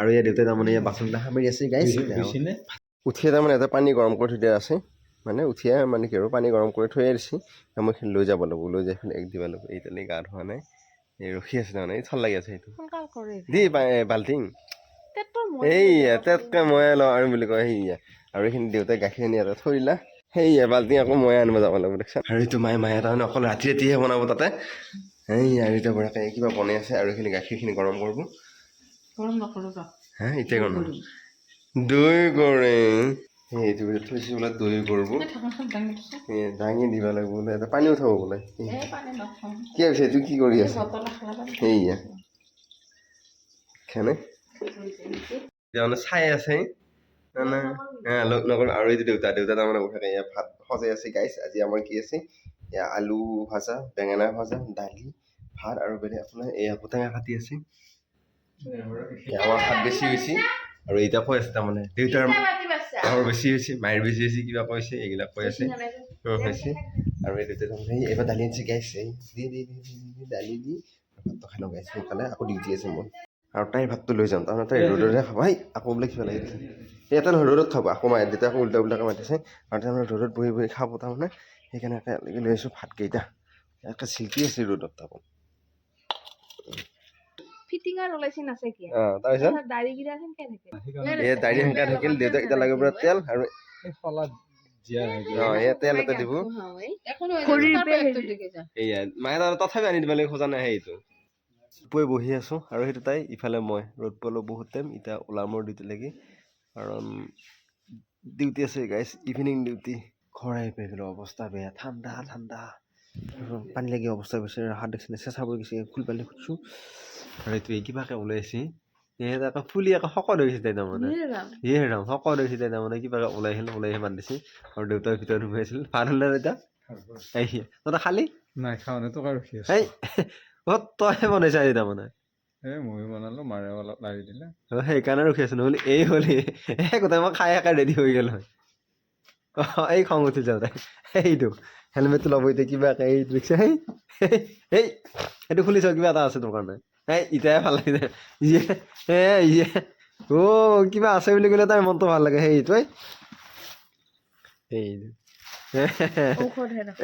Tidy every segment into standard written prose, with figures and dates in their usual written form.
আৰু ইয়াৰ দেউতাই তাৰমানে বাচনবিলাক সামৰি আছে গাইছ উঠিয়ে তাৰমানে এটা পানী গৰম কৰি থৈ দিয়া আছে মানে উঠিয়ে মানে কি আৰু পানী গৰম কৰি থৈ দিছে মই লৈ যাব লাগিব লৈ যাই পেলাই এক দিব লাগিব এইটালৈ গা ধোৱা নাই এই ৰখি আছে তাৰমানে এই থল লাগি আছে সেইটো দি বাল্টিং এইয়া তাতকৈ ময়ে লওঁ আৰু বুলি কয় সেয়া আৰু এইখিনি দেউতাই গাখীৰ আনি ইয়াতে থৈ দিলা সেয়া বাল্টিং আকৌ ময়ে আনিব যাব লাগিব দেখিছা আৰু এইটো মায়ে তাৰমানে অকল ৰাতি ৰাতিহে বনাব তাতে এই আৰু এতিয়া বঢ়িয়াকৈ কিবা বনাই আছে আৰু এইখিনি গাখীৰখিনি গৰম কৰিব হা এতিয়া গৰম দৈ কৰে এইটো থৈছে বোলে দৈ কৰিব দাঙি দিব লাগিব বোলে এটা পানী উঠাব বোলে কি ভাবিছে এইটো কি কৰি আছে সেয়া খানে মানে চাই আছে নকৰো আৰু এইটো দেউতা তাৰমানে উঠাকে ভাত সজাই আছে গাইছ আজি আমাৰ কি আছে এয়া আলু ভাজা বেঙেনা ভাজা দালি ভাত আৰু বেলেগ আপোনাৰ এয়া ঔটেঙা কাটি আছে আমাৰ ভাত বেছি হৈছে আৰু এতিয়া কৈ আছে তাৰমানে দেউতাৰ আমাৰ বেছি হৈছে মায়েৰ বেছি হৈছে কিবা কৈছে এইবিলাক কৈ আছে হৈছে আৰু এই দেউতাই তাৰমানে এইবাৰ দালি আনিছে গাইছ দালি দি ভাতটো খাই লওঁ গাইছ সোনকালে আকৌ ডিউটি আছে মোৰ আৰু তাইৰ ভাতটো লৈ যাম তাৰমানে তাই ৰ'দতহে খাব আকৌ বোলে কিবা লাগিছে ইয়াতে নহয় ৰ'দত খাব আকৌ মায়ে দেউতাই আকৌ উল্টাকৈ মাতিছে আৰু তাৰমানে ৰ'দত বহি বহি খাব তাৰমানে সেইকাৰণে একেলগে লৈ আছোঁ ভাতকেইটা একে চিল্কি আছে ৰ'দত তাকো ফিটিঙৰ ওলাইছে নাছে কি তাৰপিছত দাড়ি গিৰা সেনকে থাকে এই দাড়ি সেনকা থাকিল দেউতাক এতিয়া লাগে পুৰা তেল আৰু তেল এটা দিব এয়া মায়ে তাৰ তথাপি আনি দিব লাগে খোজা নাই সেইটো পুৱাই বহি আছোঁ আৰু সেইটো তাই ইফালে মই ৰ'দ পালোঁ বহুত টাইম এতিয়া ওলাম মোৰ ডিউটিলৈকে কাৰণ ডিউটি আছে গাইছ ইভিনিং ডিউটি ঘৰ আহি পাই গ'লোঁ অৱস্থা বেয়া ঠাণ্ডা ঠাণ্ডা পানী লাগি অৱস্থা গৈছে হাত দেখিছে চেঁচা পৰি গৈছে ফুল পানী খুজিছোঁ আৰু এইটোৱে কিবাকৈ ওলাইছে আকৌ ফুলি আকৌ শকত হৈ গৈছে তাই তাৰমানে ইয়ে ৰাম শকত হৈছে তাই তাৰমানে কিবাকৈ ওলাই মাত দিছে আৰু দেউতাৰ ভিতৰত সোমাই আছিল ভাল হ'লে এতিয়া তই খালি নাই খাওঁ নাই টকা ৰখি আছে এই তইহে বনাইছা আজি তাৰমানে ময়ো বনালোঁ মাৰে অলপ লাৰি দিলে সেইকাৰণে ৰখি আছো নহ'লে এই হ'লে গোটেই মই খাই ৰেডি হৈ গ'ল হয় এই খং উঠি যাওঁ তাই সেইটো হেলমেটটো ল'ব এতিয়া কিবাকৈ এই দেখিছে এই সেইটো খুলিছ কিবা এটা আছে তোৰ কাৰণে ইটাই ভাল লাগিছে কিবা আছে বুলি ক'লে তাইৰ মনটো ভাল লাগে সেইটোৱে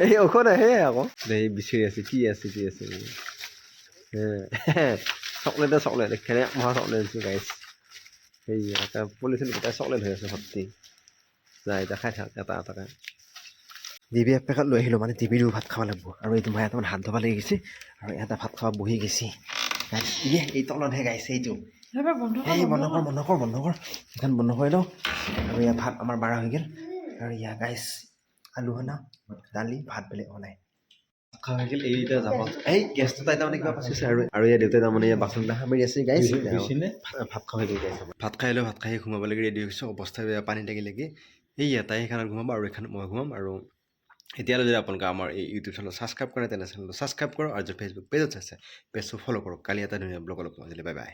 এই ঔষধ আহে আকৌ এই বিচাৰি আছে কি আছে চকলেট একেবাৰে মহা চকলেট দিছোঁ গাইছ সেই এটা পলিথিন গোটাই চকলেট হৈ আছে ভৰ্তি যায় এতিয়া খাই থাক এটা এটাকৈ টিভি এক পেকেট লৈ আহিলোঁ মানে টিভিটো ভাত খাব লাগিব আৰু এইটো মায়ে তাৰমানে হাত ধুব লাগি গৈছে আৰু এটা ভাত খাব বহি গৈছে গাইছ এই তলতহে গাইছে এইটো এই বন্ধ কৰ এইখন বন্ধ কৰি লওঁ আৰু ইয়াত ভাত আমাৰ বাৰা হৈ গ'ল আৰু ইয়াত গাইছ আলু সনা দালি ভাত বেলেগ বনাই খাব হৈ গ'ল এইটা যাব এই গেছটো তাই তাৰমানে কিবা পাচিছে আৰু ইয়াৰ দেউতাই তাৰমানে বাচনবিলাক সামৰি আছে গাইছ ভাত খাব হৈ গ'ল গাইছ ভাত খাই ঘুমাব লাগি ৰেডি হৈছোঁ অৱস্থা বেয়া পানী টেকি লাগি এইয়া তাই সেইখনত ঘুমাব আৰু এইখনত মই ঘুমাম আৰু এতিয়ালৈ যদি আপোনালোকে আমাৰ এই ইউটিউব চেনেল ছাবস্ক্ৰাইব কৰে তেনে চেনেলটো ছাবস্ক্ৰাইব কৰক আৰু যদি ফেচবুক পেজত চাইছে পেজটো ফ'ল' কৰক কালি এটা ধুনীয়া ব্লগ অলপ আজিলৈ বাই বাই